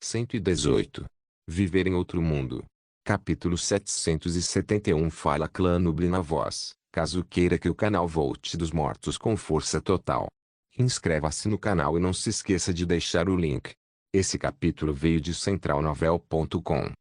118. Viver em outro mundo. Capítulo 771. Fala Clã Nubli na voz, caso queira que o canal volte dos mortos com força total. Inscreva-se no canal e não se esqueça de deixar o link. Esse capítulo veio de centralnovel.com.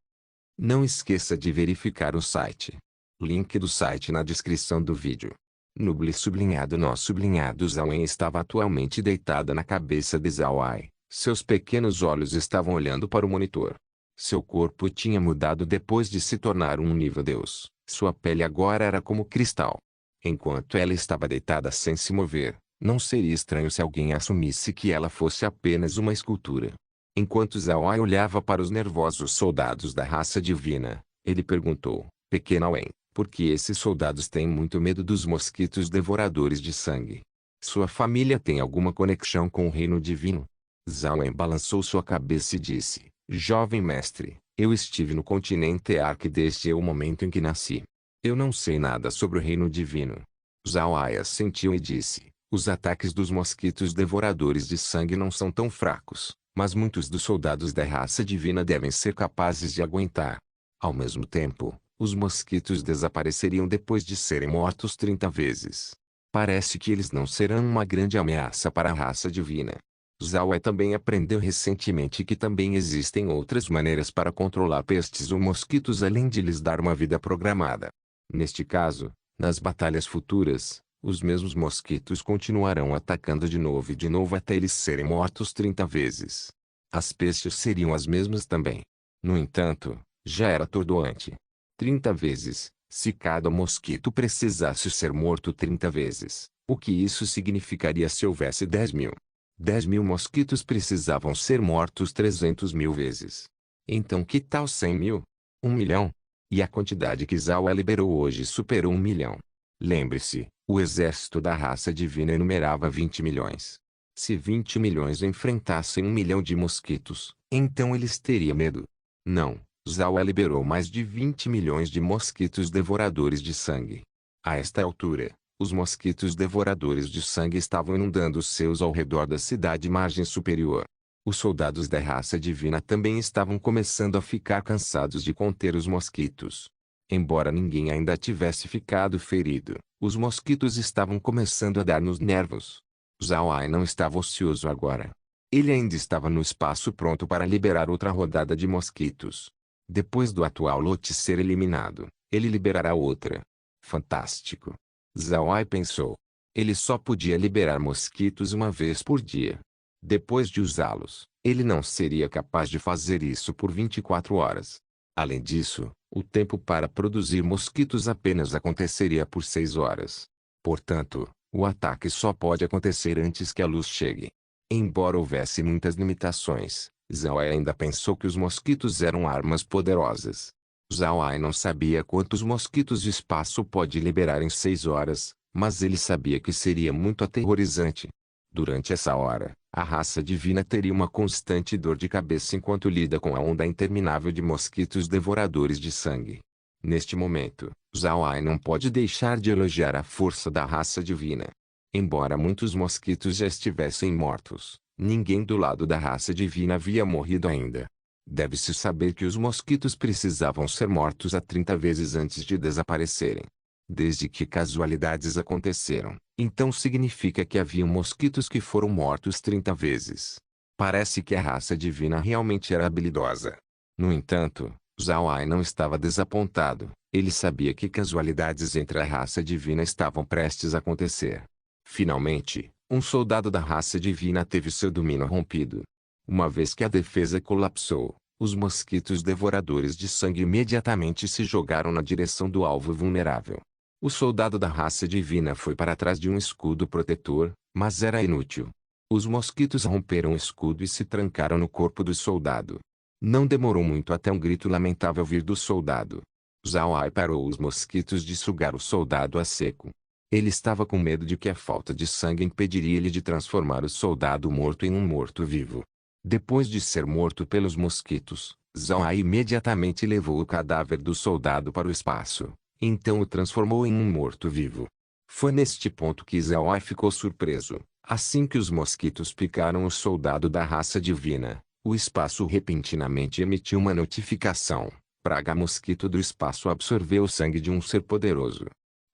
Não esqueça de verificar o site. Link do site na descrição do vídeo. Nubli _nó Zawen estava atualmente deitada na cabeça de Zawai. Seus pequenos olhos estavam olhando para o monitor. Seu corpo tinha mudado depois de se tornar um nível Deus. Sua pele agora era como cristal. Enquanto ela estava deitada sem se mover, não seria estranho se alguém assumisse que ela fosse apenas uma escultura. Enquanto Zawai olhava para os nervosos soldados da raça divina, ele perguntou: Pequena Wen, por que esses soldados têm muito medo dos mosquitos devoradores de sangue? Sua família tem alguma conexão com o reino divino? Zawai balançou sua cabeça e disse: Jovem mestre, eu estive no continente Ark desde o momento em que nasci. Eu não sei nada sobre o reino divino. Zawai assentiu e disse: Os ataques dos mosquitos devoradores de sangue não são tão fracos, mas muitos dos soldados da raça divina devem ser capazes de aguentar. Ao mesmo tempo, os mosquitos desapareceriam depois de serem mortos 30 vezes. Parece que eles não serão uma grande ameaça para a raça divina. Zawai também aprendeu recentemente que também existem outras maneiras para controlar pestes ou mosquitos além de lhes dar uma vida programada. Neste caso, nas batalhas futuras, os mesmos mosquitos continuarão atacando de novo e de novo até eles serem mortos 30 vezes. As pestes seriam as mesmas também. No entanto, já era atordoante. 30 vezes, se cada mosquito precisasse ser morto 30 vezes, o que isso significaria se houvesse 10.000? 10.000 mosquitos precisavam ser mortos 300.000 vezes. Então que tal 100.000? 1 milhão? E a quantidade que Zawai liberou hoje superou 1 milhão. Lembre-se, o exército da raça divina enumerava 20 milhões. Se 20 milhões enfrentassem 1 milhão de mosquitos, então eles teriam medo. Não, Zawai liberou mais de 20 milhões de mosquitos devoradores de sangue. A esta altura, os mosquitos devoradores de sangue estavam inundando os céus ao redor da cidade margem superior. Os soldados da raça divina também estavam começando a ficar cansados de conter os mosquitos. Embora ninguém ainda tivesse ficado ferido, os mosquitos estavam começando a dar nos nervos. Zawai não estava ocioso agora. Ele ainda estava no espaço pronto para liberar outra rodada de mosquitos. Depois do atual lote ser eliminado, ele liberará outra. Fantástico! Zawai pensou. Ele só podia liberar mosquitos uma vez por dia. Depois de usá-los, ele não seria capaz de fazer isso por 24 horas. Além disso, o tempo para produzir mosquitos apenas aconteceria por 6 horas. Portanto, o ataque só pode acontecer antes que a luz chegue. Embora houvesse muitas limitações, Zawai ainda pensou que os mosquitos eram armas poderosas. Zawai não sabia quantos mosquitos de espaço pode liberar em 6 horas, mas ele sabia que seria muito aterrorizante. Durante essa hora, a raça divina teria uma constante dor de cabeça enquanto lida com a onda interminável de mosquitos devoradores de sangue. Neste momento, Zawai não pode deixar de elogiar a força da raça divina. Embora muitos mosquitos já estivessem mortos, ninguém do lado da raça divina havia morrido ainda. Deve-se saber que os mosquitos precisavam ser mortos a 30 vezes antes de desaparecerem. Desde que casualidades aconteceram, então significa que haviam mosquitos que foram mortos 30 vezes. Parece que a raça divina realmente era habilidosa. No entanto, Zawai não estava desapontado. Ele sabia que casualidades entre a raça divina estavam prestes a acontecer. Finalmente, um soldado da raça divina teve seu domínio rompido. Uma vez que a defesa colapsou, os mosquitos devoradores de sangue imediatamente se jogaram na direção do alvo vulnerável. O soldado da raça divina foi para trás de um escudo protetor, mas era inútil. Os mosquitos romperam o escudo e se trancaram no corpo do soldado. Não demorou muito até um grito lamentável vir do soldado. Zawai parou os mosquitos de sugar o soldado a seco. Ele estava com medo de que a falta de sangue impediria ele de transformar o soldado morto em um morto-vivo. Depois de ser morto pelos mosquitos, Zawai imediatamente levou o cadáver do soldado para o espaço. Então o transformou em um morto-vivo. Foi neste ponto que Zawai ficou surpreso. Assim que os mosquitos picaram o soldado da raça divina, O espaço repentinamente emitiu uma notificação. Praga mosquito do espaço absorveu o sangue de um ser poderoso.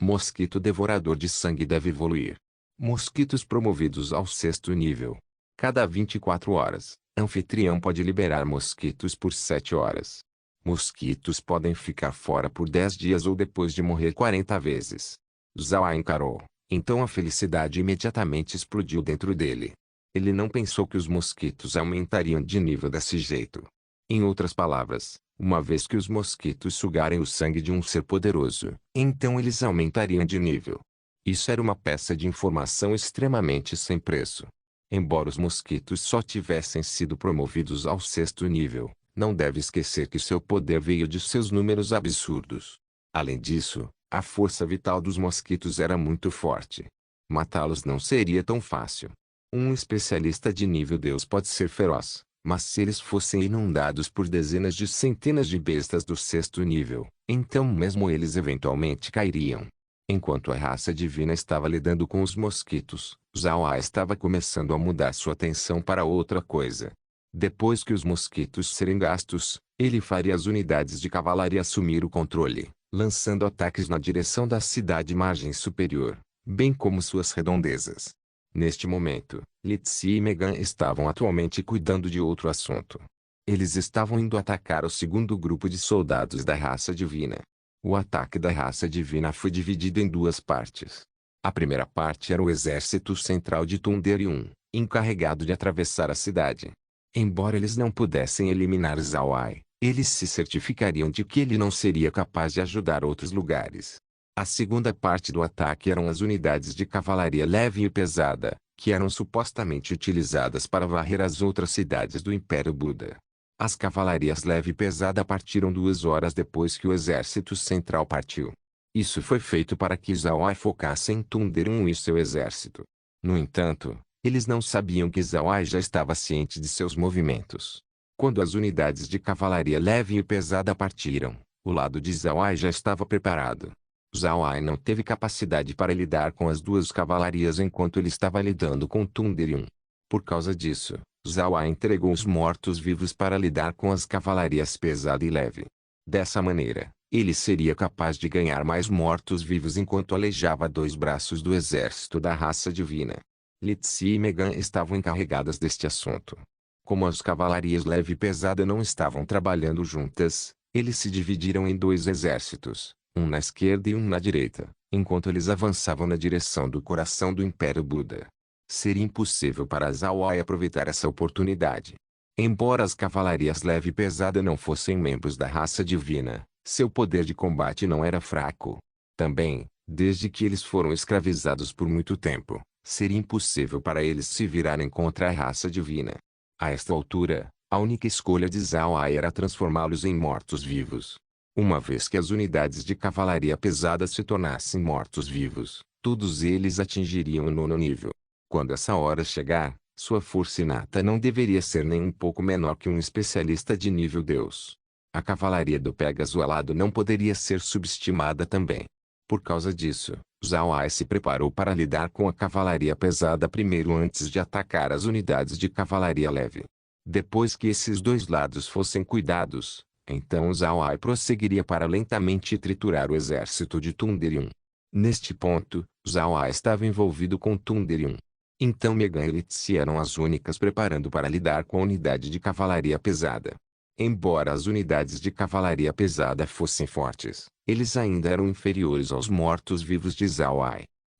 Mosquito devorador de sangue deve evoluir. Mosquitos promovidos ao 6º nível. Cada 24 horas, anfitrião pode liberar mosquitos por 7 horas. Mosquitos podem ficar fora por 10 dias ou depois de morrer 40 vezes. Zhao encarou. Então a felicidade imediatamente explodiu dentro dele. Ele não pensou que os mosquitos aumentariam de nível desse jeito. Em outras palavras, uma vez que os mosquitos sugarem o sangue de um ser poderoso, então eles aumentariam de nível. Isso era uma peça de informação extremamente sem preço. Embora os mosquitos só tivessem sido promovidos ao 6º nível, não deve esquecer que seu poder veio de seus números absurdos. Além disso, a força vital dos mosquitos era muito forte. Matá-los não seria tão fácil. Um especialista de nível Deus pode ser feroz, mas se eles fossem inundados por dezenas de centenas de bestas do 6º nível, então mesmo eles eventualmente cairiam. Enquanto a raça divina estava lidando com os mosquitos, Zhao estava começando a mudar sua atenção para outra coisa. Depois que os mosquitos serem gastos, ele faria as unidades de cavalaria assumir o controle, lançando ataques na direção da cidade margem superior, bem como suas redondezas. Neste momento, Li Zi e Megan estavam atualmente cuidando de outro assunto. Eles estavam indo atacar o 2º grupo de soldados da raça divina. O ataque da raça divina foi dividido em 2 partes. A primeira parte era o exército central de Tunderium, encarregado de atravessar a cidade. Embora eles não pudessem eliminar Zhao, eles se certificariam de que ele não seria capaz de ajudar outros lugares. A segunda parte do ataque eram as unidades de cavalaria leve e pesada, que eram supostamente utilizadas para varrer as outras cidades do Império Buda. As cavalarias leve e pesada partiram 2 horas depois que o exército central partiu. Isso foi feito para que Zhao focasse em Tunderium e seu exército. No entanto, eles não sabiam que Zhao já estava ciente de seus movimentos. Quando as unidades de cavalaria leve e pesada partiram, o lado de Zhao já estava preparado. Zhao não teve capacidade para lidar com as 2 cavalarias enquanto ele estava lidando com Tunderium. Por causa disso, Zhao entregou os mortos-vivos para lidar com as cavalarias pesada e leve. Dessa maneira, ele seria capaz de ganhar mais mortos-vivos enquanto aleijava 2 braços do exército da raça divina. Li Zi e Megan estavam encarregadas deste assunto. Como as cavalarias leve e pesada não estavam trabalhando juntas, eles se dividiram em 2 exércitos, um na esquerda e um na direita, enquanto eles avançavam na direção do coração do Império Buda. Seria impossível para Zhao aproveitar essa oportunidade. Embora as cavalarias leve e pesada não fossem membros da raça divina, seu poder de combate não era fraco. Também, desde que eles foram escravizados por muito tempo, seria impossível para eles se virarem contra a raça divina. A esta altura, a única escolha de Zhao era transformá-los em mortos-vivos. Uma vez que as unidades de cavalaria pesada se tornassem mortos-vivos, todos eles atingiriam o 9º nível. Quando essa hora chegar, sua força inata não deveria ser nem um pouco menor que um especialista de nível Deus. A cavalaria do Pégaso alado não poderia ser subestimada também. Por causa disso, Zhao se preparou para lidar com a cavalaria pesada primeiro antes de atacar as unidades de cavalaria leve. Depois que esses 2 lados fossem cuidados, então Zhao prosseguiria para lentamente triturar o exército de Tunderium. Neste ponto, Zhao estava envolvido com Tunderium. Então Megan e Li Zi eram as únicas preparando para lidar com a unidade de cavalaria pesada. Embora as unidades de cavalaria pesada fossem fortes, eles ainda eram inferiores aos mortos-vivos de Zhao.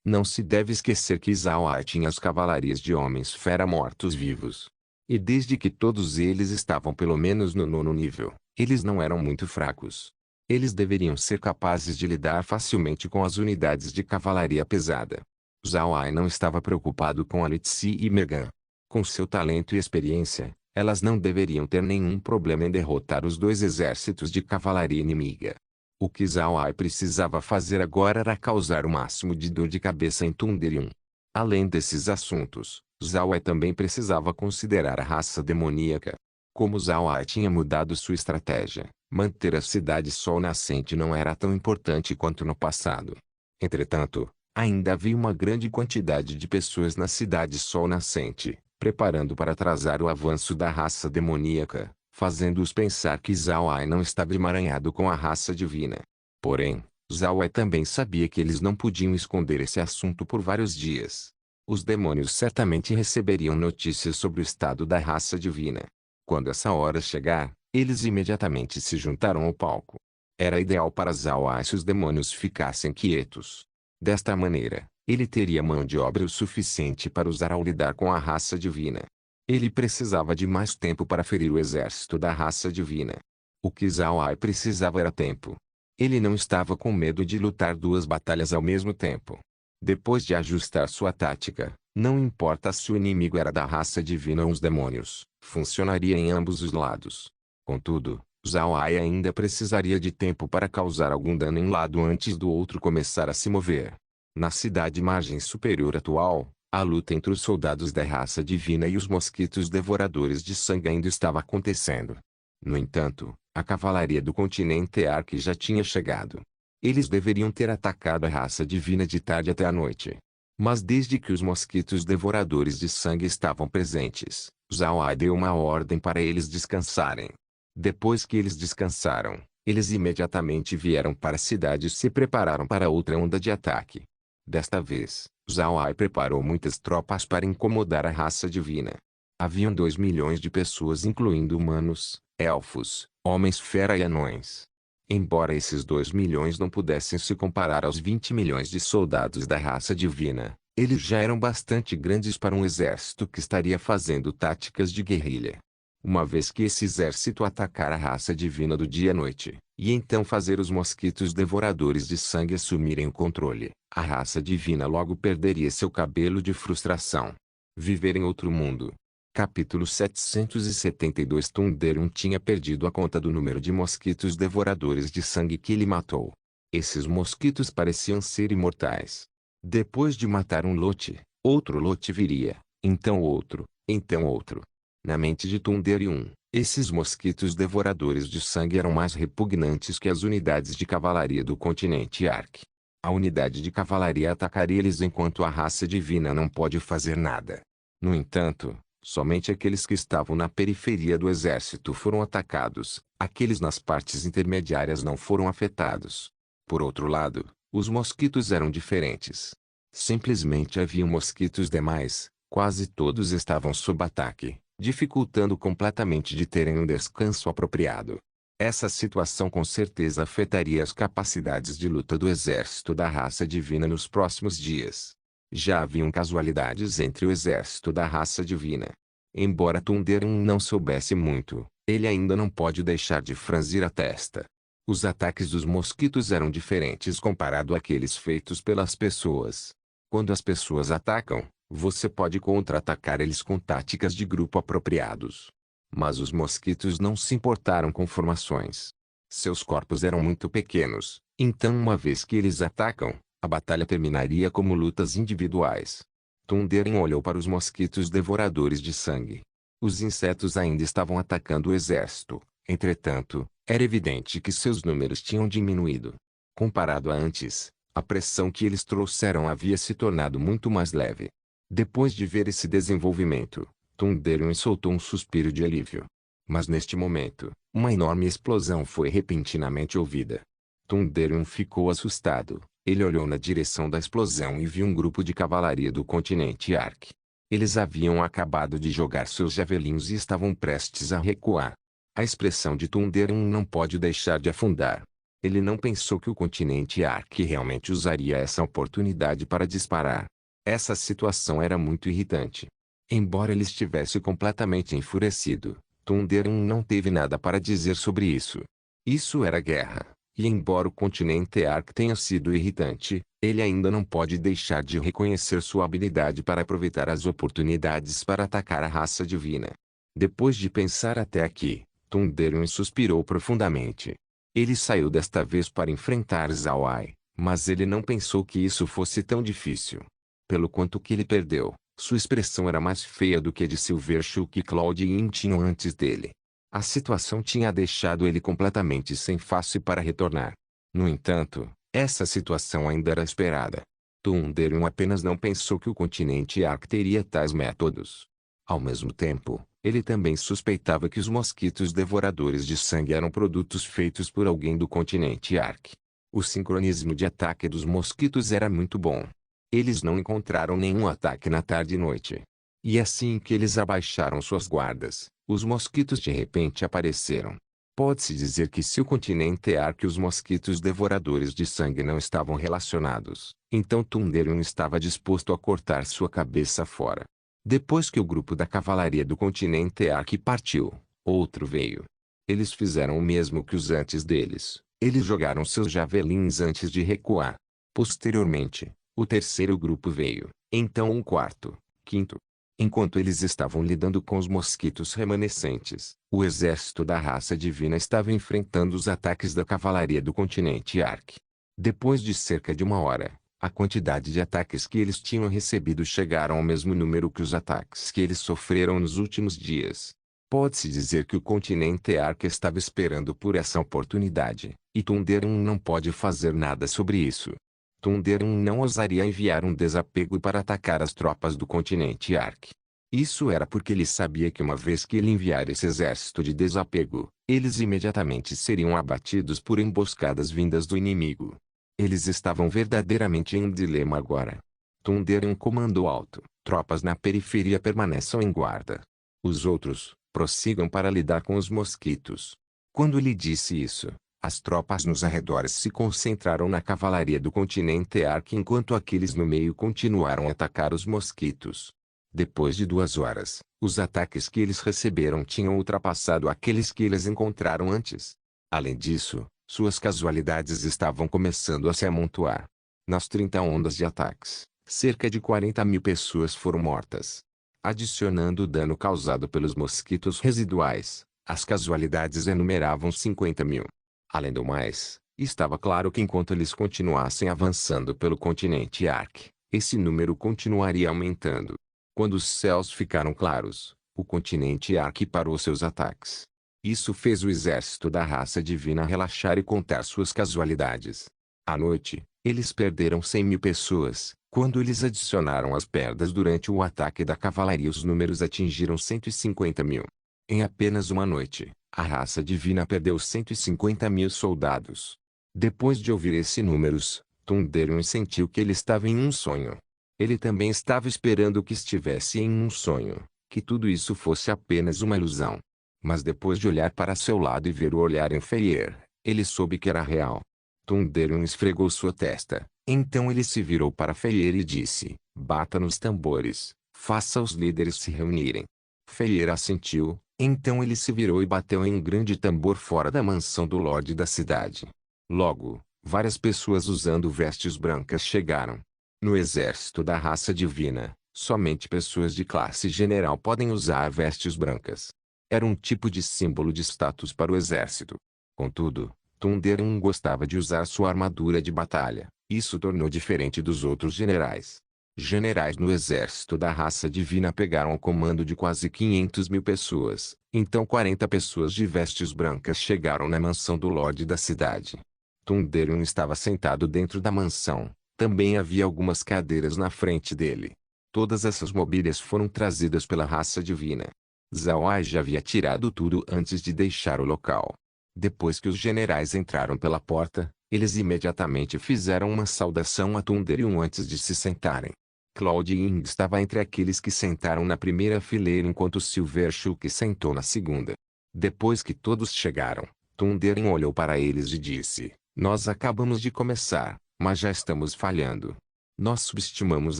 Não se deve esquecer que Zhao tinha as cavalarias de homens-fera mortos-vivos. E desde que todos eles estavam pelo menos no 9º nível, eles não eram muito fracos. Eles deveriam ser capazes de lidar facilmente com as unidades de cavalaria pesada. Zhao não estava preocupado com a Li Zi e Megan. Com seu talento e experiência, elas não deveriam ter nenhum problema em derrotar os 2 exércitos de cavalaria inimiga. O que Zhao precisava fazer agora era causar o máximo de dor de cabeça em Tunderium. Além desses assuntos, Zhao também precisava considerar a raça demoníaca. Como Zhao tinha mudado sua estratégia, manter a cidade Sol Nascente não era tão importante quanto no passado. Entretanto, ainda havia uma grande quantidade de pessoas na cidade Sol Nascente, preparando para atrasar o avanço da raça demoníaca, fazendo-os pensar que Zhao Ai não estava emaranhado com a raça divina. Porém, Zhao Ai também sabia que eles não podiam esconder esse assunto por vários dias. Os demônios certamente receberiam notícias sobre o estado da raça divina. Quando essa hora chegar, eles imediatamente se juntaram ao palco. Era ideal para Zhao Ai se os demônios ficassem quietos. Desta maneira, ele teria mão de obra o suficiente para usar ao lidar com a raça divina. Ele precisava de mais tempo para ferir o exército da raça divina. O que Zhao Ai precisava era tempo. Ele não estava com medo de lutar duas batalhas ao mesmo tempo. Depois de ajustar sua tática, não importa se o inimigo era da raça divina ou os demônios, funcionaria em ambos os lados. Contudo, Zhao Ai ainda precisaria de tempo para causar algum dano em um lado antes do outro começar a se mover. Na cidade margem superior atual, a luta entre os soldados da raça divina e os mosquitos devoradores de sangue ainda estava acontecendo. No entanto, a cavalaria do continente Ark já tinha chegado. Eles deveriam ter atacado a raça divina de tarde até a noite. Mas desde que os mosquitos devoradores de sangue estavam presentes, Zhao Ai deu uma ordem para eles descansarem. Depois que eles descansaram, eles imediatamente vieram para a cidade e se prepararam para outra onda de ataque. Desta vez, Zhao Ai preparou muitas tropas para incomodar a raça divina. Haviam 2 milhões de pessoas incluindo humanos, elfos, homens-fera e anões. Embora esses 2 milhões não pudessem se comparar aos 20 milhões de soldados da raça divina, eles já eram bastante grandes para um exército que estaria fazendo táticas de guerrilha. Uma vez que esse exército atacar a raça divina do dia à noite, e então fazer os mosquitos devoradores de sangue assumirem o controle, a raça divina logo perderia seu cabelo de frustração. Viver em outro mundo. Capítulo 772 Thundering tinha perdido a conta do número de mosquitos devoradores de sangue que ele matou. Esses mosquitos pareciam ser imortais. Depois de matar um lote, outro lote viria, então outro, então outro. Na mente de Thundering, esses mosquitos devoradores de sangue eram mais repugnantes que as unidades de cavalaria do continente Ark. A unidade de cavalaria atacaria eles enquanto a raça divina não pode fazer nada. No entanto, somente aqueles que estavam na periferia do exército foram atacados, aqueles nas partes intermediárias não foram afetados. Por outro lado, os mosquitos eram diferentes. Simplesmente haviam mosquitos demais, quase todos estavam sob ataque, dificultando completamente de terem um descanso apropriado. Essa situação com certeza afetaria as capacidades de luta do exército da raça divina nos próximos dias. Já haviam casualidades entre o exército da raça divina. Embora Thundering não soubesse muito, ele ainda não pode deixar de franzir a testa. Os ataques dos mosquitos eram diferentes comparado àqueles feitos pelas pessoas. Quando as pessoas atacam, você pode contra-atacar eles com táticas de grupo apropriados. Mas os mosquitos não se importaram com formações. Seus corpos eram muito pequenos, então uma vez que eles atacam, a batalha terminaria como lutas individuais. Thundering olhou para os mosquitos devoradores de sangue. Os insetos ainda estavam atacando o exército, entretanto, era evidente que seus números tinham diminuído. Comparado a antes, a pressão que eles trouxeram havia se tornado muito mais leve. Depois de ver esse desenvolvimento, Thundering soltou um suspiro de alívio. Mas neste momento, uma enorme explosão foi repentinamente ouvida. Thundering ficou assustado. Ele olhou na direção da explosão e viu um grupo de cavalaria do continente Ark. Eles haviam acabado de jogar seus javelins e estavam prestes a recuar. A expressão de Thundering não pode deixar de afundar. Ele não pensou que o continente Ark realmente usaria essa oportunidade para disparar. Essa situação era muito irritante. Embora ele estivesse completamente enfurecido, Thundering não teve nada para dizer sobre isso. Isso era guerra, e embora o continente Ark tenha sido irritante, ele ainda não pode deixar de reconhecer sua habilidade para aproveitar as oportunidades para atacar a raça divina. Depois de pensar até aqui, Thundering suspirou profundamente. Ele saiu desta vez para enfrentar Zhao Ai, mas ele não pensou que isso fosse tão difícil. Pelo quanto que ele perdeu, sua expressão era mais feia do que a de Silvershulk e Claude Yin tinham antes dele. A situação tinha deixado ele completamente sem face para retornar. No entanto, essa situação ainda era esperada. Thundering apenas não pensou que o continente Ark teria tais métodos. Ao mesmo tempo, ele também suspeitava que os mosquitos devoradores de sangue eram produtos feitos por alguém do continente Ark. O sincronismo de ataque dos mosquitos era muito bom. Eles não encontraram nenhum ataque na tarde e noite. E assim que eles abaixaram suas guardas, os mosquitos de repente apareceram. Pode-se dizer que se o continente Ark e os mosquitos devoradores de sangue não estavam relacionados, então Thunderium estava disposto a cortar sua cabeça fora. Depois que o grupo da cavalaria do continente Ark partiu, outro veio. Eles fizeram o mesmo que os antes deles. Eles jogaram seus javelins antes de recuar. Posteriormente, o terceiro grupo veio, então um quarto, quinto. Enquanto eles estavam lidando com os mosquitos remanescentes, o exército da raça divina estava enfrentando os ataques da cavalaria do continente Ark. Depois de cerca de uma hora, a quantidade de ataques que eles tinham recebido chegaram ao mesmo número que os ataques que eles sofreram nos últimos dias. Pode-se dizer que o continente Ark estava esperando por essa oportunidade, e Thunderium não pode fazer nada sobre isso. Thunderium não ousaria enviar um desapego para atacar as tropas do continente Ark. Isso era porque ele sabia que uma vez que ele enviar esse exército de desapego, eles imediatamente seriam abatidos por emboscadas vindas do inimigo. Eles estavam verdadeiramente em um dilema agora. Thunderium comandou alto: tropas na periferia permaneçam em guarda. Os outros, prossigam para lidar com os mosquitos. Quando ele disse isso, as tropas nos arredores se concentraram na cavalaria do continente Ark enquanto aqueles no meio continuaram a atacar os mosquitos. Depois de 2 horas, os ataques que eles receberam tinham ultrapassado aqueles que eles encontraram antes. Além disso, suas casualidades estavam começando a se amontoar. Nas 30 ondas de ataques, cerca de 40.000 pessoas foram mortas. Adicionando o dano causado pelos mosquitos residuais, as casualidades enumeravam 50.000. Além do mais, estava claro que enquanto eles continuassem avançando pelo continente Ark, esse número continuaria aumentando. Quando os céus ficaram claros, o continente Ark parou seus ataques. Isso fez o exército da raça divina relaxar e contar suas casualidades. À noite, eles perderam 100.000 pessoas. Quando eles adicionaram as perdas durante o ataque da cavalaria, os números atingiram 150.000. Em apenas uma noite, a raça divina perdeu 150.000 soldados. Depois de ouvir esses números, Thunderium sentiu que ele estava em um sonho. Ele também estava esperando que estivesse em um sonho, que tudo isso fosse apenas uma ilusão. Mas depois de olhar para seu lado e ver o olhar em Feyer, ele soube que era real. Thunderium esfregou sua testa. Então ele se virou para Feyer e disse: bata nos tambores, faça os líderes se reunirem. Feyer assentiu. Então ele se virou e bateu em um grande tambor fora da mansão do Lorde da cidade. Logo, várias pessoas usando vestes brancas chegaram. No exército da raça divina, somente pessoas de classe general podem usar vestes brancas. Era um tipo de símbolo de status para o exército. Contudo, Thunderium gostava de usar sua armadura de batalha. Isso tornou diferente dos outros generais. Generais no exército da raça divina pegaram o comando de quase 500.000 pessoas. Então 40 pessoas de vestes brancas chegaram na mansão do Lorde da cidade. Thunderium estava sentado dentro da mansão. Também havia algumas cadeiras na frente dele. Todas essas mobílias foram trazidas pela raça divina. Zawai já havia tirado tudo antes de deixar o local. Depois que os generais entraram pela porta, eles imediatamente fizeram uma saudação a Thunderium antes de se sentarem. Claude Ying estava entre aqueles que sentaram na primeira fileira enquanto Silvershulk sentou na segunda. Depois que todos chegaram, Thunderium olhou para eles e disse: nós acabamos de começar, mas já estamos falhando. Nós subestimamos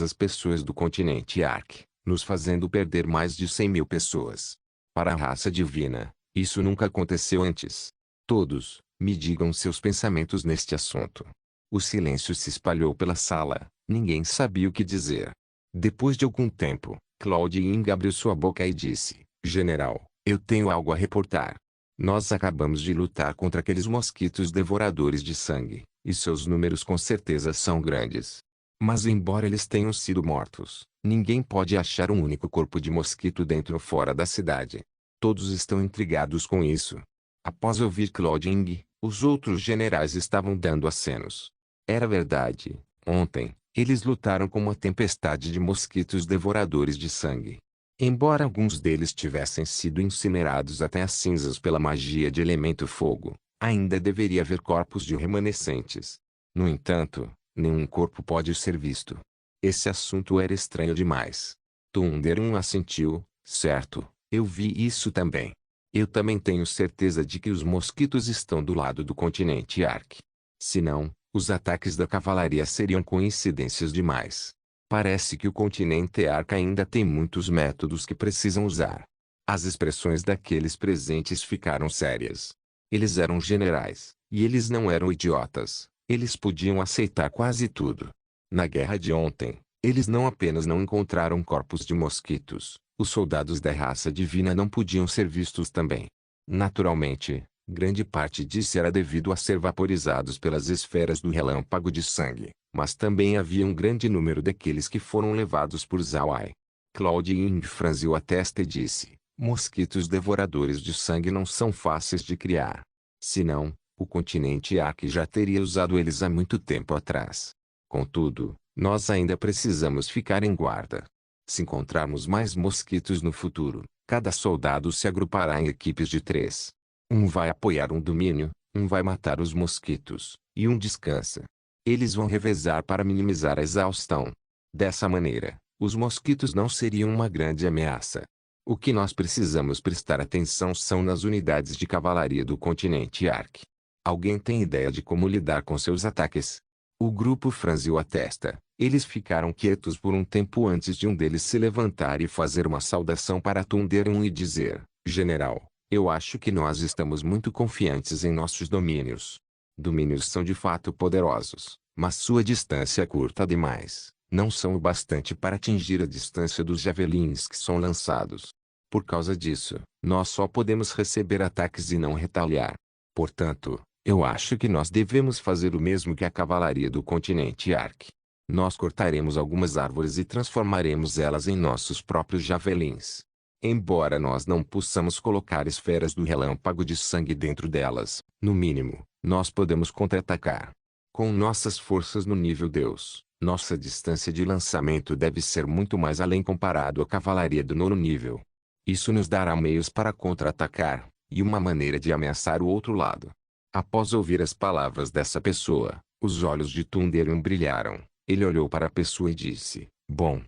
as pessoas do continente Ark, nos fazendo perder mais de 100.000 pessoas. Para a raça divina, isso nunca aconteceu antes. Todos, me digam seus pensamentos neste assunto. O silêncio se espalhou pela sala, ninguém sabia o que dizer. Depois de algum tempo, Claude Ying abriu sua boca e disse: General, eu tenho algo a reportar. Nós acabamos de lutar contra aqueles mosquitos devoradores de sangue, e seus números com certeza são grandes. Mas embora eles tenham sido mortos, ninguém pode achar um único corpo de mosquito dentro ou fora da cidade. Todos estão intrigados com isso. Após ouvir Claude Ying, os outros generais estavam dando acenos. Era verdade, ontem, eles lutaram com uma tempestade de mosquitos devoradores de sangue. Embora alguns deles tivessem sido incinerados até as cinzas pela magia de elemento fogo, ainda deveria haver corpos de remanescentes. No entanto, nenhum corpo pode ser visto. Esse assunto era estranho demais. Thunderum assentiu, certo, eu vi isso também. Eu também tenho certeza de que os mosquitos estão do lado do continente Ark. Se não, os ataques da cavalaria seriam coincidências demais. Parece que o continente Ark ainda tem muitos métodos que precisam usar. As expressões daqueles presentes ficaram sérias. Eles eram generais, e eles não eram idiotas. Eles podiam aceitar quase tudo. Na guerra de ontem, eles não apenas não encontraram corpos de mosquitos, os soldados da raça divina não podiam ser vistos também. Naturalmente, grande parte disso era devido a ser vaporizados pelas esferas do relâmpago de sangue, mas também havia um grande número daqueles que foram levados por Zawai. Claudine franziu a testa e disse, mosquitos devoradores de sangue não são fáceis de criar. Senão, o continente Ark já teria usado eles há muito tempo atrás. Contudo, nós ainda precisamos ficar em guarda. Se encontrarmos mais mosquitos no futuro, cada soldado se agrupará em equipes de 3. Um vai apoiar um domínio, um vai matar os mosquitos, e um descansa. Eles vão revezar para minimizar a exaustão. Dessa maneira, os mosquitos não seriam uma grande ameaça. O que nós precisamos prestar atenção são nas unidades de cavalaria do continente Ark. Alguém tem ideia de como lidar com seus ataques? O grupo franziu a testa. Eles ficaram quietos por um tempo antes de um deles se levantar e fazer uma saudação para Thunderum e dizer, General, eu acho que nós estamos muito confiantes em nossos domínios. Domínios são de fato poderosos, mas sua distância é curta demais. Não são o bastante para atingir a distância dos javelins que são lançados. Por causa disso, nós só podemos receber ataques e não retaliar. Portanto, eu acho que nós devemos fazer o mesmo que a cavalaria do continente Ark. Nós cortaremos algumas árvores e transformaremos elas em nossos próprios javelins. Embora nós não possamos colocar esferas do relâmpago de sangue dentro delas, no mínimo, nós podemos contra-atacar. Com nossas forças no nível Deus, nossa distância de lançamento deve ser muito mais além comparado à cavalaria do 9º nível. Isso nos dará meios para contra-atacar, e uma maneira de ameaçar o outro lado. Após ouvir as palavras dessa pessoa, os olhos de Thunderum brilharam. Ele olhou para a pessoa e disse, bom,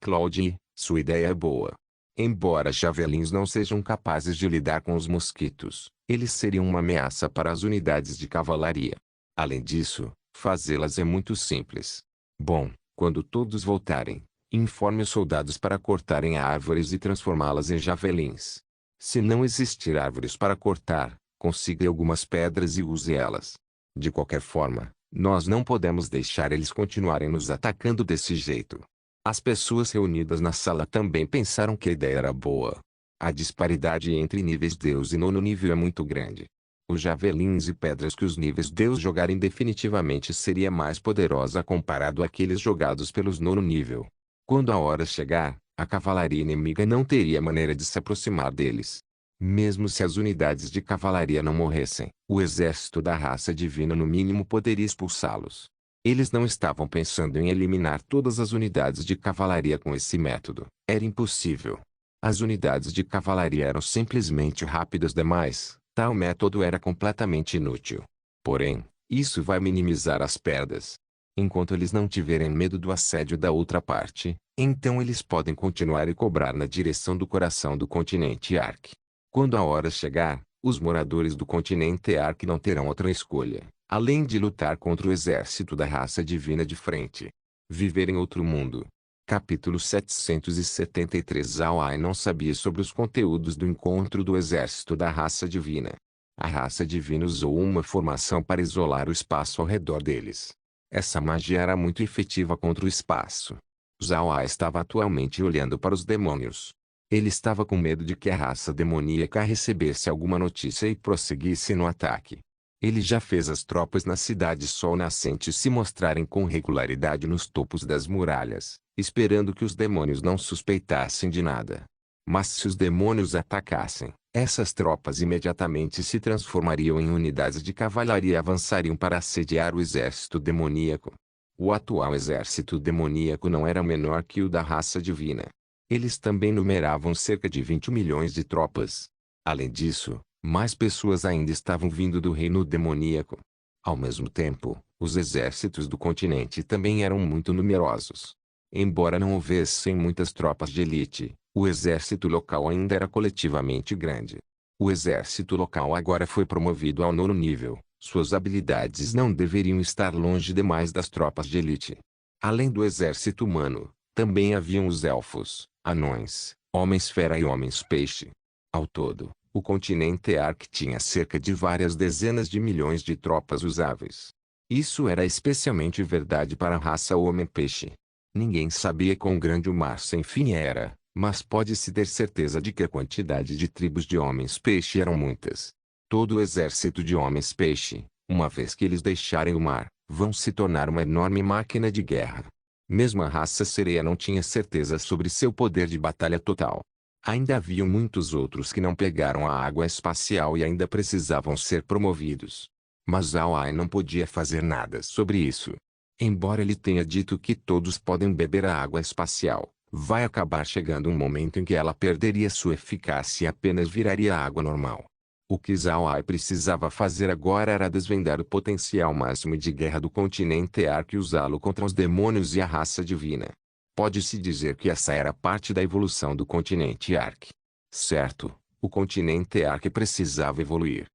Claudine, sua ideia é boa. Embora javelins não sejam capazes de lidar com os mosquitos, eles seriam uma ameaça para as unidades de cavalaria. Além disso, fazê-las é muito simples. Bom, quando todos voltarem, informe os soldados para cortarem árvores e transformá-las em javelins. Se não existir árvores para cortar, consiga algumas pedras e use elas. De qualquer forma, nós não podemos deixar eles continuarem nos atacando desse jeito. As pessoas reunidas na sala também pensaram que a ideia era boa. A disparidade entre níveis Deus e 9º nível é muito grande. Os javelins e pedras que os níveis Deus jogarem definitivamente seria mais poderosa comparado àqueles jogados pelos 9º nível. Quando a hora chegar, a cavalaria inimiga não teria maneira de se aproximar deles. Mesmo se as unidades de cavalaria não morressem, o exército da raça divina no mínimo poderia expulsá-los. Eles não estavam pensando em eliminar todas as unidades de cavalaria com esse método. Era impossível. As unidades de cavalaria eram simplesmente rápidas demais. Tal método era completamente inútil. Porém, isso vai minimizar as perdas. Enquanto eles não tiverem medo do assédio da outra parte, então eles podem continuar e cobrar na direção do coração do continente Ark. Quando a hora chegar, os moradores do continente Ark não terão outra escolha, além de lutar contra o exército da raça divina de frente. Viver em outro mundo. Capítulo 773. Zawai não sabia sobre os conteúdos do encontro do exército da raça divina. A raça divina usou uma formação para isolar o espaço ao redor deles. Essa magia era muito efetiva contra o espaço. Zawai estava atualmente olhando para os demônios. Ele estava com medo de que a raça demoníaca recebesse alguma notícia e prosseguisse no ataque. Ele já fez as tropas na cidade Sol Nascente se mostrarem com regularidade nos topos das muralhas, esperando que os demônios não suspeitassem de nada. Mas se os demônios atacassem, essas tropas imediatamente se transformariam em unidades de cavalaria e avançariam para assediar o exército demoníaco. O atual exército demoníaco não era menor que o da raça divina. Eles também numeravam cerca de 20 milhões de tropas. Além disso, mais pessoas ainda estavam vindo do reino demoníaco. Ao mesmo tempo, os exércitos do continente também eram muito numerosos. Embora não houvessem muitas tropas de elite, o exército local ainda era coletivamente grande. O exército local agora foi promovido ao 9º nível. Suas habilidades não deveriam estar longe demais das tropas de elite. Além do exército humano, também haviam os elfos, anões, homens-fera e homens-peixe. Ao todo, o continente Ark tinha cerca de várias dezenas de milhões de tropas usáveis. Isso era especialmente verdade para a raça homem-peixe. Ninguém sabia quão grande o mar sem fim era, mas pode-se ter certeza de que a quantidade de tribos de homens-peixe eram muitas. Todo o exército de homens-peixe, uma vez que eles deixarem o mar, vão se tornar uma enorme máquina de guerra. Mesmo a raça sereia não tinha certeza sobre seu poder de batalha total. Ainda haviam muitos outros que não pegaram a água espacial e ainda precisavam ser promovidos. Mas Ao-Ai não podia fazer nada sobre isso. Embora ele tenha dito que todos podem beber a água espacial, vai acabar chegando um momento em que ela perderia sua eficácia e apenas viraria água normal. O que Ao-Ai precisava fazer agora era desvendar o potencial máximo de guerra do continente Ark e usá-lo contra os demônios e a raça divina. Pode-se dizer que essa era parte da evolução do continente Ark. Certo, o continente Ark precisava evoluir.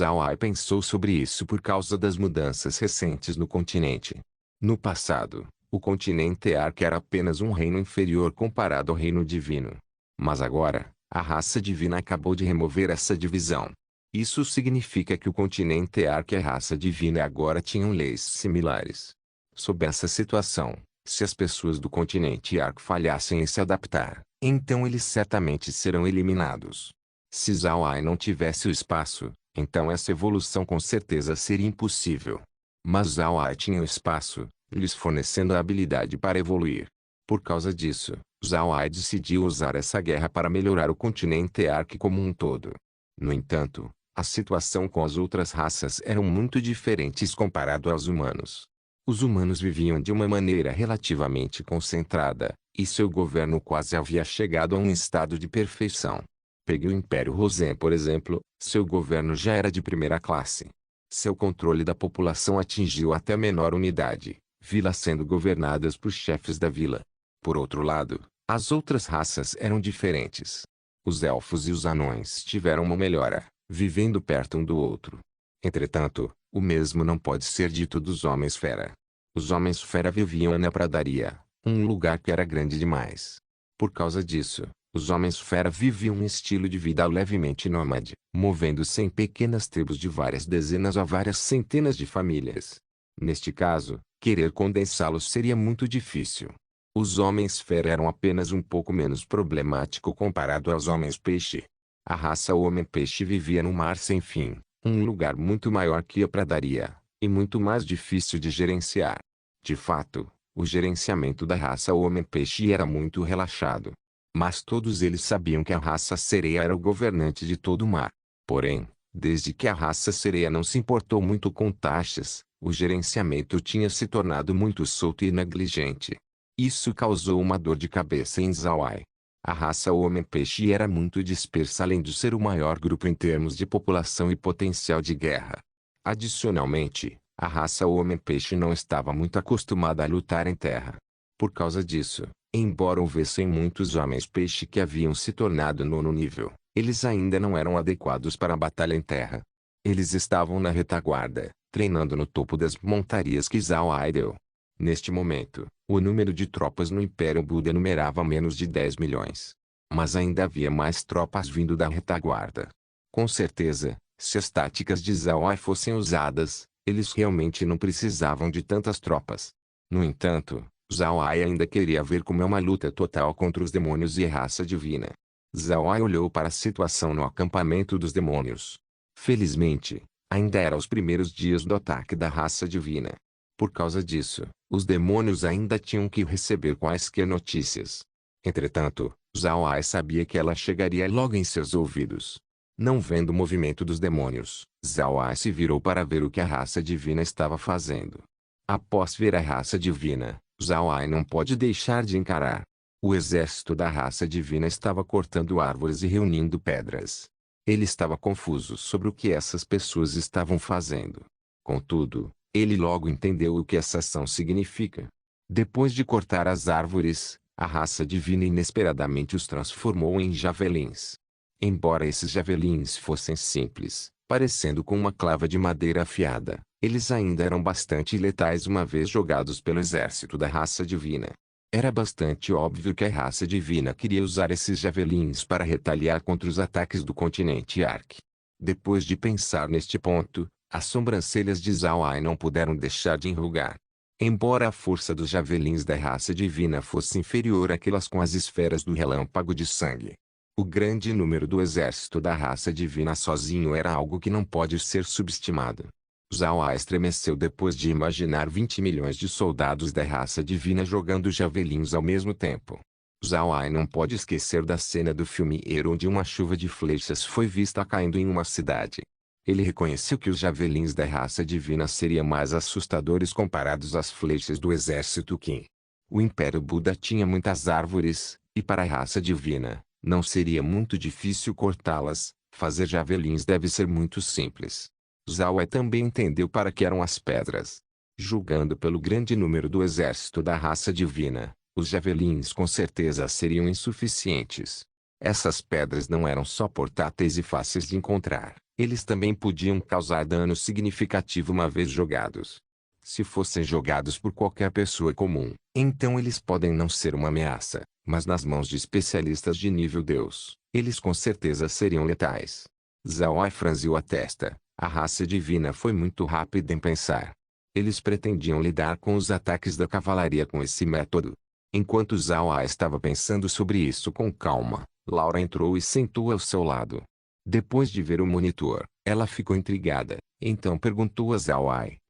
Ao-Ai pensou sobre isso por causa das mudanças recentes no continente. No passado, o continente Ark era apenas um reino inferior comparado ao reino divino. Mas agora, a raça divina acabou de remover essa divisão. Isso significa que o continente Ark e a raça divina agora tinham leis similares. Sob essa situação, se as pessoas do continente Ark falhassem em se adaptar, então eles certamente serão eliminados. Se Ao-Ai não tivesse o espaço, então essa evolução com certeza seria impossível. Mas Ao-Ai tinha o espaço, lhes fornecendo a habilidade para evoluir. Por causa disso, Ao-Ai decidiu usar essa guerra para melhorar o continente Ark como um todo. No entanto, a situação com as outras raças eram muito diferentes comparado aos humanos. Os humanos viviam de uma maneira relativamente concentrada, e seu governo quase havia chegado a um estado de perfeição. Pegue o Império Rosen, por exemplo, seu governo já era de primeira classe. Seu controle da população atingiu até a menor unidade, vilas sendo governadas por chefes da vila. Por outro lado, as outras raças eram diferentes. Os elfos e os anões tiveram uma melhora, vivendo perto um do outro. Entretanto, o mesmo não pode ser dito dos homens-fera. Os homens-fera viviam na pradaria, um lugar que era grande demais. Por causa disso, os homens-fera viviam um estilo de vida levemente nômade, movendo-se em pequenas tribos de várias dezenas a várias centenas de famílias. Neste caso, querer condensá-los seria muito difícil. Os homens-fera eram apenas um pouco menos problemático comparado aos homens-peixe. A raça homem-peixe vivia no mar sem fim, um lugar muito maior que a pradaria, e muito mais difícil de gerenciar. De fato, o gerenciamento da raça homem-peixe era muito relaxado. Mas todos eles sabiam que a raça sereia era o governante de todo o mar. Porém, desde que a raça sereia não se importou muito com taxas, o gerenciamento tinha se tornado muito solto e negligente. Isso causou uma dor de cabeça em Ao-Ai. A raça homem-peixe era muito dispersa além de ser o maior grupo em termos de população e potencial de guerra. Adicionalmente, a raça homem-peixe não estava muito acostumada a lutar em terra. Por causa disso, embora houvessem muitos homens-peixe que haviam se tornado 9º nível, eles ainda não eram adequados para a batalha em terra. Eles estavam na retaguarda, treinando no topo das montarias que Ao-Ai deu. Neste momento, o número de tropas no Império Buda numerava menos de 10 milhões. Mas ainda havia mais tropas vindo da retaguarda. Com certeza, se as táticas de Ao-Ai fossem usadas, eles realmente não precisavam de tantas tropas. No entanto, Ao-Ai ainda queria ver como é uma luta total contra os demônios e a raça divina. Ao-Ai olhou para a situação no acampamento dos demônios. Felizmente, ainda eram os primeiros dias do ataque da raça divina. Por causa disso, os demônios ainda tinham que receber quaisquer notícias. Entretanto, Ao-Ai sabia que ela chegaria logo em seus ouvidos. Não vendo o movimento dos demônios, Ao-Ai se virou para ver o que a raça divina estava fazendo. Após ver a raça divina, Ao-Ai não pode deixar de encarar. O exército da raça divina estava cortando árvores e reunindo pedras. Ele estava confuso sobre o que essas pessoas estavam fazendo. Contudo, ele logo entendeu o que essa ação significa. Depois de cortar as árvores, a raça divina inesperadamente os transformou em javelins. Embora esses javelins fossem simples, parecendo com uma clava de madeira afiada, eles ainda eram bastante letais uma vez jogados pelo exército da raça divina. Era bastante óbvio que a raça divina queria usar esses javelins para retaliar contra os ataques do continente Ark. Depois de pensar neste ponto, as sobrancelhas de Zhao-Ai não puderam deixar de enrugar. Embora a força dos javelins da raça divina fosse inferior àquelas com as esferas do relâmpago de sangue, o grande número do exército da raça divina sozinho era algo que não pode ser subestimado. Zhao-Ai estremeceu depois de imaginar 20 milhões de soldados da raça divina jogando javelins ao mesmo tempo. Zhao-Ai não pode esquecer da cena do filme Hero onde uma chuva de flechas foi vista caindo em uma cidade. Ele reconheceu que os javelins da raça divina seriam mais assustadores comparados às flechas do exército Qin. O Império Buda tinha muitas árvores, e para a raça divina, não seria muito difícil cortá-las. Fazer javelins deve ser muito simples. Zhao também entendeu para que eram as pedras. Julgando pelo grande número do exército da raça divina, os javelins com certeza seriam insuficientes. Essas pedras não eram só portáteis e fáceis de encontrar, eles também podiam causar dano significativo uma vez jogados. Se fossem jogados por qualquer pessoa comum, então eles podem não ser uma ameaça, mas nas mãos de especialistas de nível Deus, eles com certeza seriam letais. Zhao franziu a testa. A raça divina foi muito rápida em pensar. Eles pretendiam lidar com os ataques da cavalaria com esse método. Enquanto Zhao estava pensando sobre isso com calma, Laura entrou e sentou ao seu lado. Depois de ver o monitor, ela ficou intrigada, então perguntou a Zhao: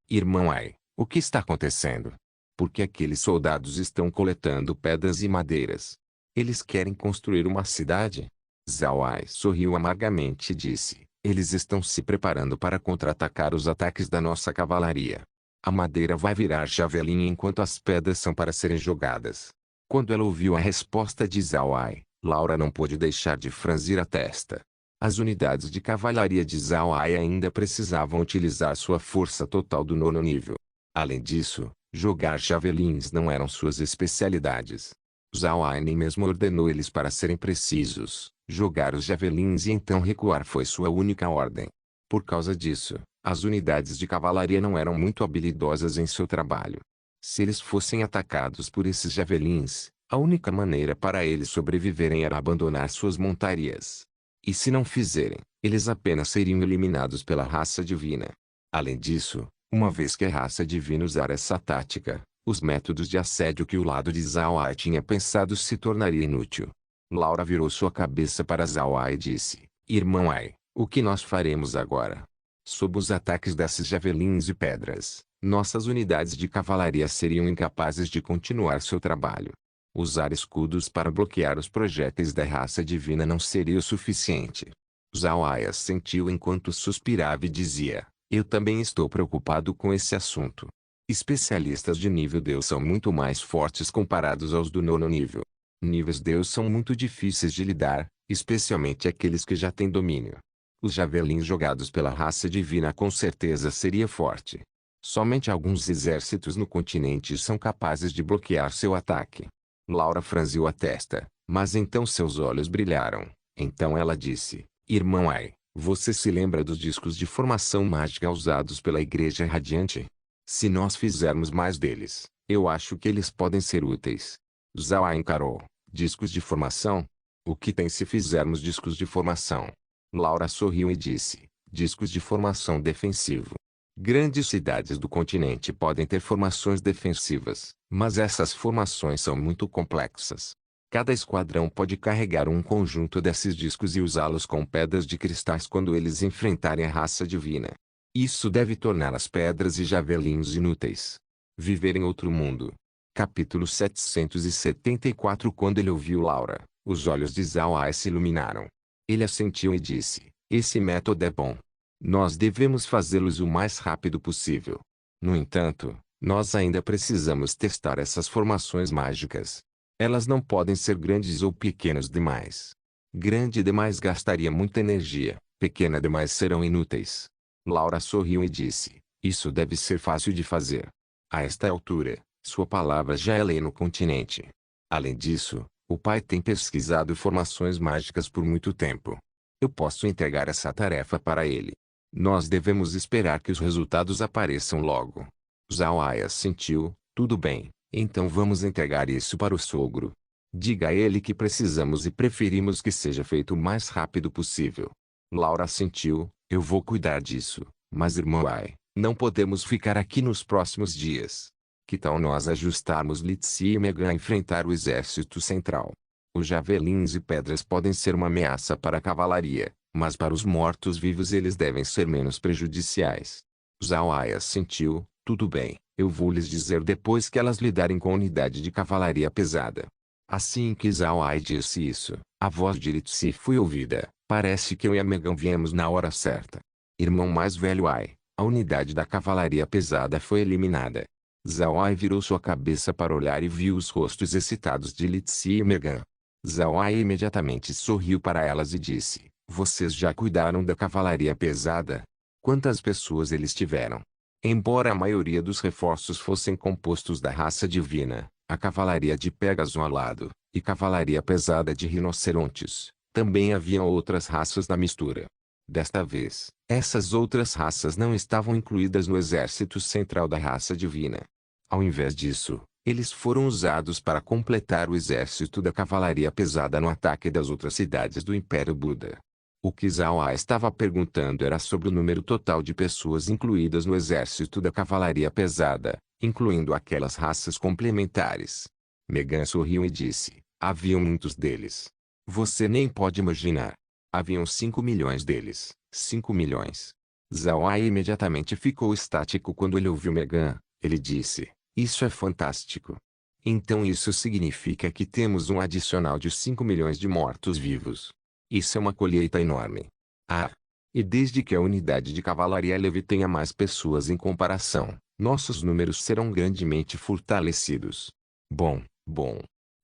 Irmão Ai, o que está acontecendo? Por que aqueles soldados estão coletando pedras e madeiras? Eles querem construir uma cidade? Zhao sorriu amargamente e disse: eles estão se preparando para contra-atacar os ataques da nossa cavalaria. A madeira vai virar javelin enquanto as pedras são para serem jogadas. Quando ela ouviu a resposta de Zhao, Laura não pôde deixar de franzir a testa. As unidades de cavalaria de Zhao ainda precisavam utilizar sua força total do nono nível. Além disso, jogar javelins não eram suas especialidades. Zhao nem mesmo ordenou eles para serem precisos. Jogar os javelins e então recuar foi sua única ordem. Por causa disso, as unidades de cavalaria não eram muito habilidosas em seu trabalho. Se eles fossem atacados por esses javelins, a única maneira para eles sobreviverem era abandonar suas montarias. E se não fizerem, eles apenas seriam eliminados pela raça divina. Além disso, uma vez que a raça divina usar essa tática, os métodos de assédio que o lado de Zhao tinha pensado se tornaria inútil. Laura virou sua cabeça para Zhao e disse: Irmão Ai, o que nós faremos agora? Sob os ataques desses javelins e pedras, nossas unidades de cavalaria seriam incapazes de continuar seu trabalho. Usar escudos para bloquear os projéteis da raça divina não seria o suficiente. Zhao assentiu enquanto suspirava e dizia: eu também estou preocupado com esse assunto. Especialistas de nível Deus são muito mais fortes comparados aos do nono nível. Níveis Deus são muito difíceis de lidar, especialmente aqueles que já têm domínio. Os javelins jogados pela raça divina com certeza seria forte. Somente alguns exércitos no continente são capazes de bloquear seu ataque. Laura franziu a testa, mas então seus olhos brilharam. Então ela disse: Irmão Ai, você se lembra dos discos de formação mágica usados pela Igreja Radiante? Se nós fizermos mais deles, eu acho que eles podem ser úteis. Zhao encarou. Discos de formação? O que tem se fizermos discos de formação? Laura sorriu e disse: discos de formação defensivo. Grandes cidades do continente podem ter formações defensivas, mas essas formações são muito complexas. Cada esquadrão pode carregar um conjunto desses discos e usá-los com pedras de cristais quando eles enfrentarem a raça divina. Isso deve tornar as pedras e javelins inúteis. Viver em outro mundo. Capítulo 774. Quando ele ouviu Laura, os olhos de Zhao se iluminaram. Ele assentiu e disse: esse método é bom. Nós devemos fazê-los o mais rápido possível. No entanto, nós ainda precisamos testar essas formações mágicas. Elas não podem ser grandes ou pequenas demais. Grande demais gastaria muita energia, pequena demais serão inúteis. Laura sorriu e disse, isso deve ser fácil de fazer. A esta altura, sua palavra já é lei no continente. Além disso, o pai tem pesquisado formações mágicas por muito tempo. Eu posso entregar essa tarefa para ele. Nós devemos esperar que os resultados apareçam logo. Zhao Ai assentiu, tudo bem, então vamos entregar isso para o sogro. Diga a ele que precisamos e preferimos que seja feito o mais rápido possível. Laura assentiu, eu vou cuidar disso, mas irmão Ai, não podemos ficar aqui nos próximos dias. Que tal nós ajustarmos Litsi e Megan a enfrentar o exército central? Os javelins e pedras podem ser uma ameaça para a cavalaria, mas para os mortos-vivos eles devem ser menos prejudiciais. Zhao Ai assentiu, tudo bem, eu vou lhes dizer depois que elas lidarem com a unidade de cavalaria pesada. Assim que Zhao Ai disse isso, a voz de Litsi foi ouvida, parece que eu e a Megan viemos na hora certa. Irmão mais velho Ai, a unidade da cavalaria pesada foi eliminada. Zhao Ai virou sua cabeça para olhar e viu os rostos excitados de Litsi e Megan. Zhao Ai imediatamente sorriu para elas e disse, vocês já cuidaram da cavalaria pesada? Quantas pessoas eles tiveram? Embora a maioria dos reforços fossem compostos da raça divina, a cavalaria de Pégaso alado, e cavalaria pesada de rinocerontes, também haviam outras raças na mistura. Desta vez, essas outras raças não estavam incluídas no exército central da raça divina. Ao invés disso, eles foram usados para completar o exército da cavalaria pesada no ataque das outras cidades do Império Buda. O que Zhao Ai estava perguntando era sobre o número total de pessoas incluídas no exército da cavalaria pesada, incluindo aquelas raças complementares. Megan sorriu e disse, haviam muitos deles. Você nem pode imaginar. Haviam 5 milhões deles, 5 milhões. Zhao Ai imediatamente ficou estático quando ele ouviu Megan. Ele disse, isso é fantástico. Então isso significa que temos um adicional de 5 milhões de mortos-vivos. Isso é uma colheita enorme. Ah! E desde que a unidade de cavalaria leve tenha mais pessoas em comparação, nossos números serão grandemente fortalecidos. Bom.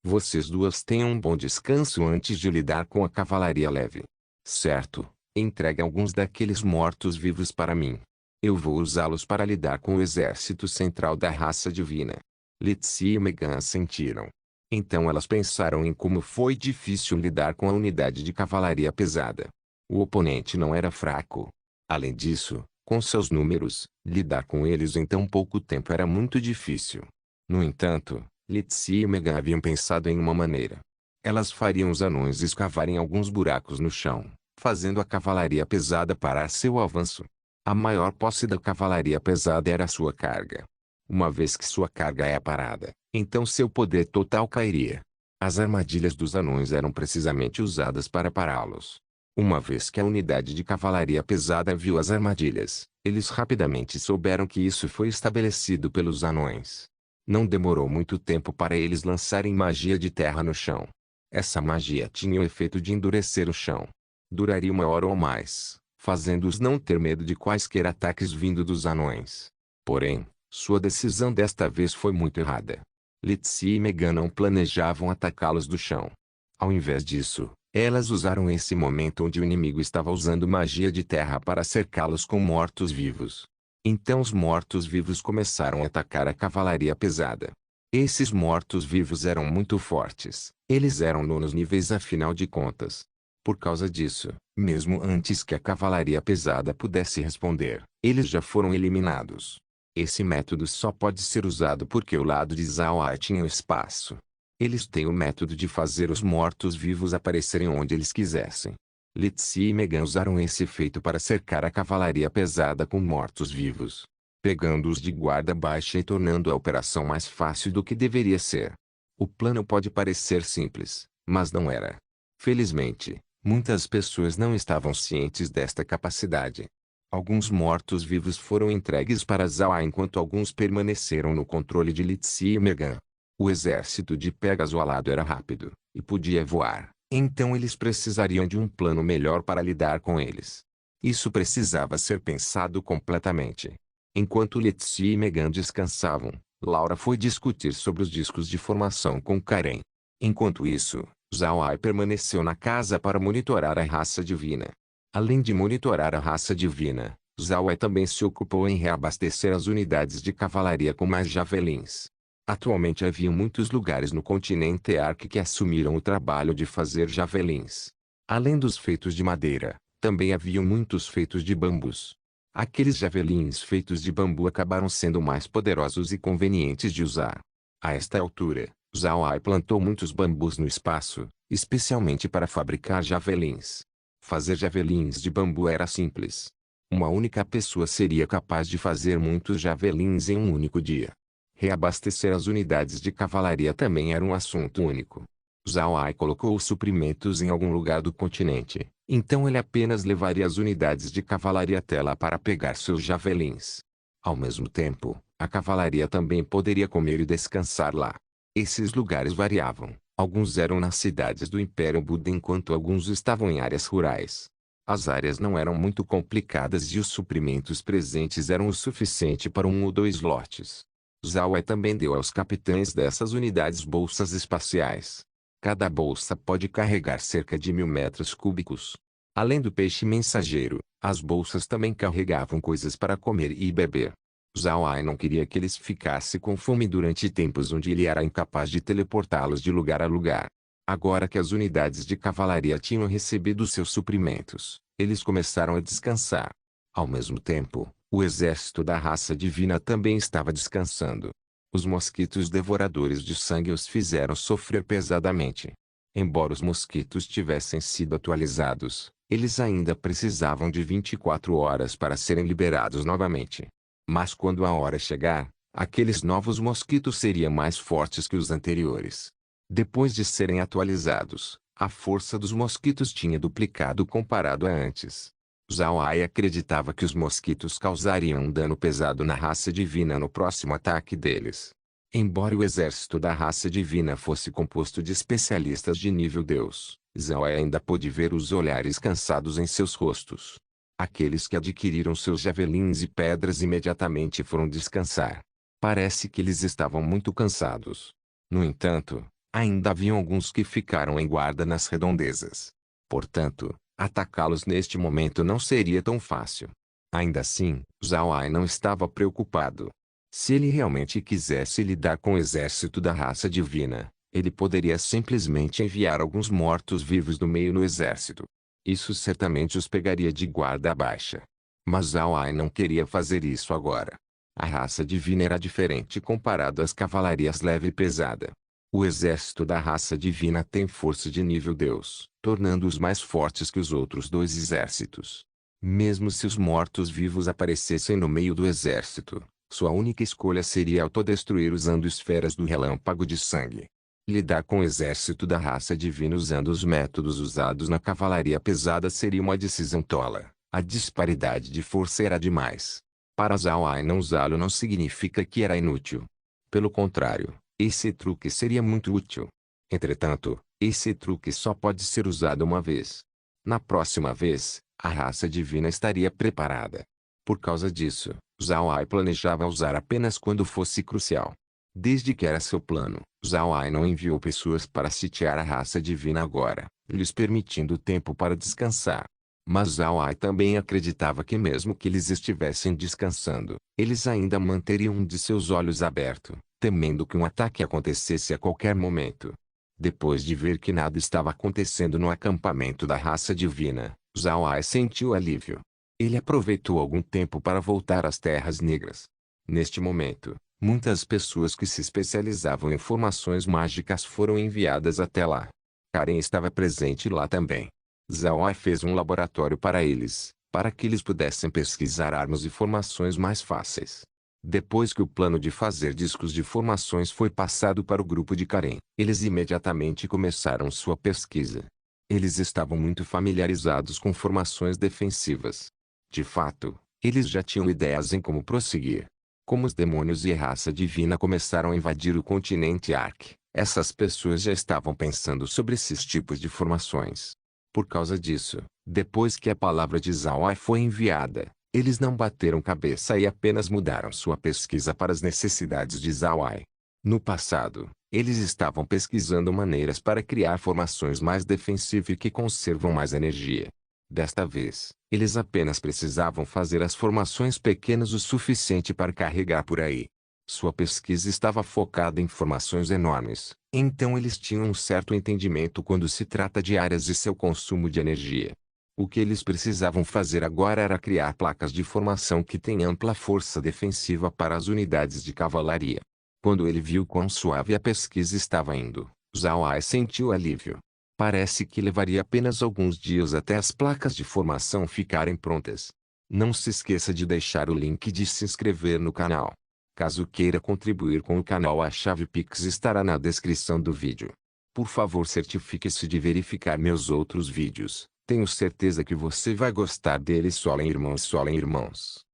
Vocês duas tenham um bom descanso antes de lidar com a cavalaria leve. Certo, entregue alguns daqueles mortos-vivos para mim. Eu vou usá-los para lidar com o exército central da raça divina. Litsi e Megan assentiram. Então elas pensaram em como foi difícil lidar com a unidade de cavalaria pesada. O oponente não era fraco. Além disso, com seus números, lidar com eles em tão pouco tempo era muito difícil. No entanto, Litsi e Megan haviam pensado em uma maneira. Elas fariam os anões escavarem alguns buracos no chão, fazendo a cavalaria pesada parar seu avanço. A maior posse da cavalaria pesada era a sua carga. Uma vez que sua carga é parada, então seu poder total cairia. As armadilhas dos anões eram precisamente usadas para pará-los. Uma vez que a unidade de cavalaria pesada viu as armadilhas, eles rapidamente souberam que isso foi estabelecido pelos anões. Não demorou muito tempo para eles lançarem magia de terra no chão. Essa magia tinha o efeito de endurecer o chão. Duraria 1 hora ou mais, fazendo-os não ter medo de quaisquer ataques vindo dos anões. Porém, sua decisão desta vez foi muito errada. Litsi e Megan não planejavam atacá-los do chão. Ao invés disso, elas usaram esse momento onde o inimigo estava usando magia de terra para cercá-los com mortos-vivos. Então os mortos-vivos começaram a atacar a cavalaria pesada. Esses mortos-vivos eram muito fortes. Eles eram nonos níveis afinal de contas. Por causa disso, mesmo antes que a cavalaria pesada pudesse responder, eles já foram eliminados. Esse método só pode ser usado porque o lado de Zhao Ai tinha espaço. Eles têm o método de fazer os mortos-vivos aparecerem onde eles quisessem. Litsi e Megan usaram esse efeito para cercar a cavalaria pesada com mortos-vivos, pegando-os de guarda baixa e tornando a operação mais fácil do que deveria ser. O plano pode parecer simples, mas não era. Felizmente, muitas pessoas não estavam cientes desta capacidade. Alguns mortos-vivos foram entregues para Zhao Ai enquanto alguns permaneceram no controle de Litsi e Megan. O exército de Pégaso alado era rápido, e podia voar, então eles precisariam de um plano melhor para lidar com eles. Isso precisava ser pensado completamente. Enquanto Litsi e Megan descansavam, Laura foi discutir sobre os discos de formação com Karen. Enquanto isso, Zhao Ai permaneceu na casa para monitorar a raça divina. Além de monitorar a raça divina, Zhao Ai também se ocupou em reabastecer as unidades de cavalaria com mais javelins. Atualmente havia muitos lugares no continente Ark que assumiram o trabalho de fazer javelins. Além dos feitos de madeira, também haviam muitos feitos de bambus. Aqueles javelins feitos de bambu acabaram sendo mais poderosos e convenientes de usar. A esta altura, Zhao Ai plantou muitos bambus no espaço, especialmente para fabricar javelins. Fazer javelins de bambu era simples. Uma única pessoa seria capaz de fazer muitos javelins em um único dia. Reabastecer as unidades de cavalaria também era um assunto único. Zhao Ai colocou os suprimentos em algum lugar do continente, então ele apenas levaria as unidades de cavalaria até lá para pegar seus javelins. Ao mesmo tempo, a cavalaria também poderia comer e descansar lá. Esses lugares variavam. Alguns eram nas cidades do Império Buda enquanto alguns estavam em áreas rurais. As áreas não eram muito complicadas e os suprimentos presentes eram o suficiente para 1 ou 2 lotes. Zhao Ai também deu aos capitães dessas unidades bolsas espaciais. Cada bolsa pode carregar cerca de 1000 metros cúbicos. Além do peixe mensageiro, as bolsas também carregavam coisas para comer e beber. Zhao Ai não queria que eles ficassem com fome durante tempos onde ele era incapaz de teleportá-los de lugar a lugar. Agora que as unidades de cavalaria tinham recebido seus suprimentos, eles começaram a descansar. Ao mesmo tempo, o exército da raça divina também estava descansando. Os mosquitos devoradores de sangue os fizeram sofrer pesadamente. Embora os mosquitos tivessem sido atualizados, eles ainda precisavam de 24 horas para serem liberados novamente. Mas quando a hora chegar, aqueles novos mosquitos seriam mais fortes que os anteriores. Depois de serem atualizados, a força dos mosquitos tinha duplicado comparado a antes. Zhao Ai acreditava que os mosquitos causariam um dano pesado na raça divina no próximo ataque deles. Embora o exército da raça divina fosse composto de especialistas de nível Deus, Zhao Ai ainda pôde ver os olhares cansados em seus rostos. Aqueles que adquiriram seus javelins e pedras imediatamente foram descansar. Parece que eles estavam muito cansados. No entanto, ainda haviam alguns que ficaram em guarda nas redondezas. Portanto, atacá-los neste momento não seria tão fácil. Ainda assim, Zhao Ai não estava preocupado. Se ele realmente quisesse lidar com o exército da raça divina, ele poderia simplesmente enviar alguns mortos-vivos no meio do exército. Isso certamente os pegaria de guarda baixa. Mas Zhao Ai não queria fazer isso agora. A raça divina era diferente comparado às cavalarias leve e pesada. O exército da raça divina tem força de nível Deus, tornando-os mais fortes que os outros 2 exércitos. Mesmo se os mortos-vivos aparecessem no meio do exército, sua única escolha seria autodestruir usando esferas do relâmpago de sangue. Lidar com o exército da raça divina usando os métodos usados na cavalaria pesada seria uma decisão tola. A disparidade de força era demais. Para Zhao Ai não usá-lo não significa que era inútil. Pelo contrário, esse truque seria muito útil. Entretanto, esse truque só pode ser usado uma vez. Na próxima vez, a raça divina estaria preparada. Por causa disso, Zhao Ai planejava usar apenas quando fosse crucial. Desde que era seu plano, Zhao Ai não enviou pessoas para sitiar a raça divina agora, lhes permitindo tempo para descansar. Mas Zhao Ai também acreditava que mesmo que eles estivessem descansando, eles ainda manteriam um de seus olhos aberto, temendo que um ataque acontecesse a qualquer momento. Depois de ver que nada estava acontecendo no acampamento da raça divina, Zhao Ai sentiu alívio. Ele aproveitou algum tempo para voltar às Terras Negras. Neste momento, muitas pessoas que se especializavam em formações mágicas foram enviadas até lá. Karen estava presente lá também. Zhao Ai fez um laboratório para eles, para que eles pudessem pesquisar armas e formações mais fáceis. Depois que o plano de fazer discos de formações foi passado para o grupo de Karen, eles imediatamente começaram sua pesquisa. Eles estavam muito familiarizados com formações defensivas. De fato, eles já tinham ideias em como prosseguir. Como os demônios e a raça divina começaram a invadir o continente Ark, essas pessoas já estavam pensando sobre esses tipos de formações. Por causa disso, depois que a palavra de Zhao Ai foi enviada, eles não bateram cabeça e apenas mudaram sua pesquisa para as necessidades de Zhao Ai. No passado, Eles estavam pesquisando maneiras para criar formações mais defensivas e que conservam mais energia. Desta vez, eles apenas precisavam fazer as formações pequenas o suficiente para carregar por aí. Sua pesquisa estava focada em formações enormes, então eles tinham um certo entendimento quando se trata de áreas e seu consumo de energia. O que eles precisavam fazer agora era criar placas de formação que têm ampla força defensiva para as unidades de cavalaria. Quando ele viu quão suave a pesquisa estava indo, Zhao Ai sentiu alívio. Parece que levaria apenas alguns dias até as placas de formação ficarem prontas. Não se esqueça de deixar o link e de se inscrever no canal. Caso queira contribuir com o canal, a chave Pix estará na descrição do vídeo. Por favor, certifique-se de verificar meus outros vídeos. Tenho certeza que você vai gostar deles. Solen irmãos, Solen irmãos.